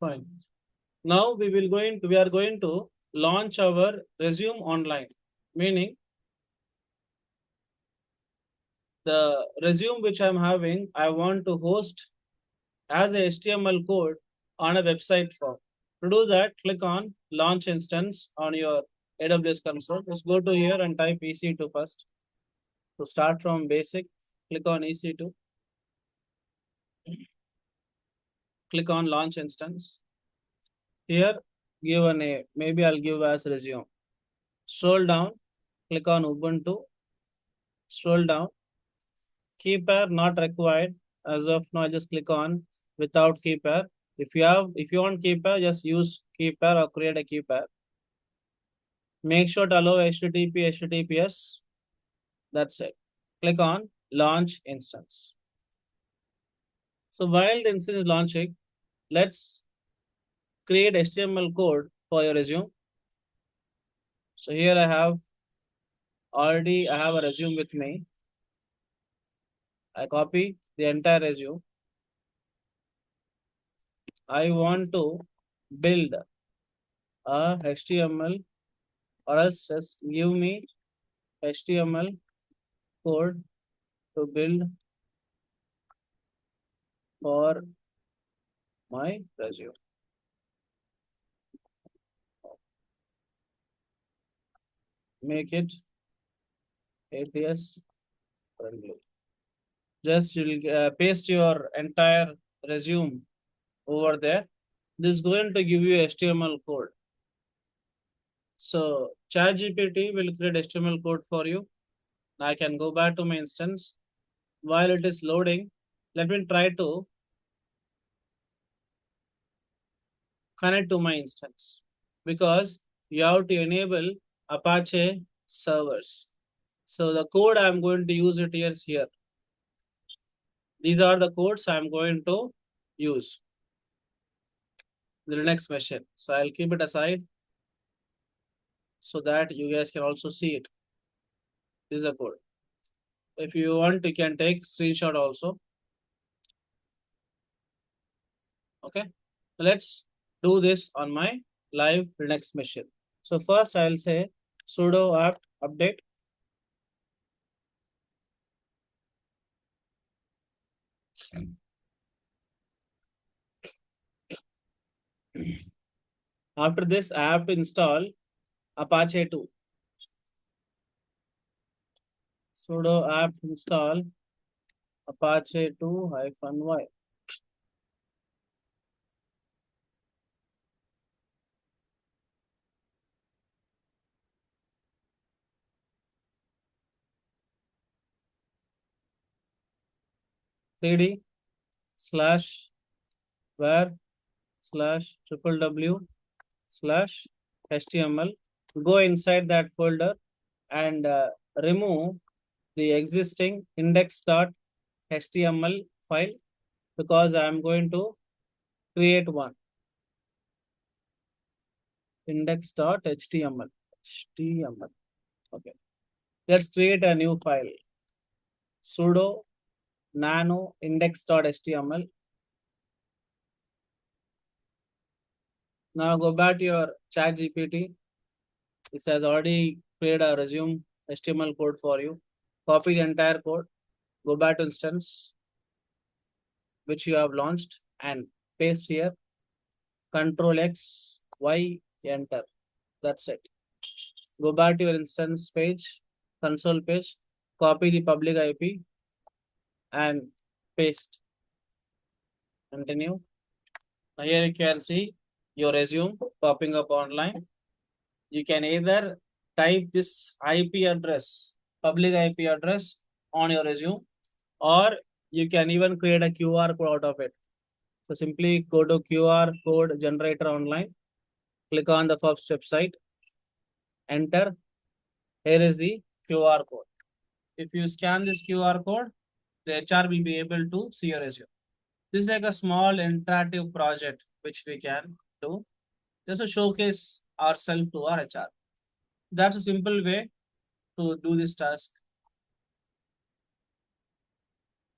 Fine. Now we are going to launch our resume online, meaning the resume which I'm having, I want to host as a HTML code on a website form. To do that, click on launch instance on your AWS console. Just go to here and type EC2 first. To start from basic, click on EC2. Click on launch instance. Here, give a name. Maybe I'll give as resume. Scroll down, click on Ubuntu. Scroll down. Key pair not required. As of now, just click on without key pair. If you want key pair, just use key pair or create a key pair. Make sure to allow HTTP, HTTPS. That's it. Click on launch instance. So while the instance is launching, let's create HTML code for your resume. So here I have a resume with me. I copy the entire resume. I want to build a HTML, or else just give me HTML code to build for my resume. Make it ATS friendly. Just paste your entire resume over there. This is going to give you HTML code. So ChatGPT will create HTML code for you. I can go back to my instance. While it is loading, let me try to connect to my instance, because you have to enable Apache servers. So the code I'm going to use it here. These are the codes I'm going to use in the next machine. So I'll keep it aside so that you guys can also see it. This is the code. If you want, you can take screenshot also. Okay. Let's do this on my live Linux machine. So first I'll say sudo apt update. After this, I have to install Apache 2. Sudo apt install Apache 2-y. cd slash where slash www/html. Go inside that folder and remove the existing index.html file, because I am going to create one. Index.html. Okay. Let's create a new file. Sudo nano index.html. Now go back to your ChatGPT. This has already created a resume HTML code for you. Copy the entire code. Go back to instance which you have launched and paste here. Control X, Y, enter. That's it. Go back to your instance page, console page, copy the public IP and paste. Continue. Now here you can see your resume popping up online. You can either type this IP address, public IP address on your resume, or you can even create a QR code out of it. So simply go to QR code generator online, click on the first website, enter. Here is the QR code. If you scan this QR code, the HR will be able to see your resume. This is like a small interactive project which we can do just to showcase ourselves to our HR. That's a simple way to do this task.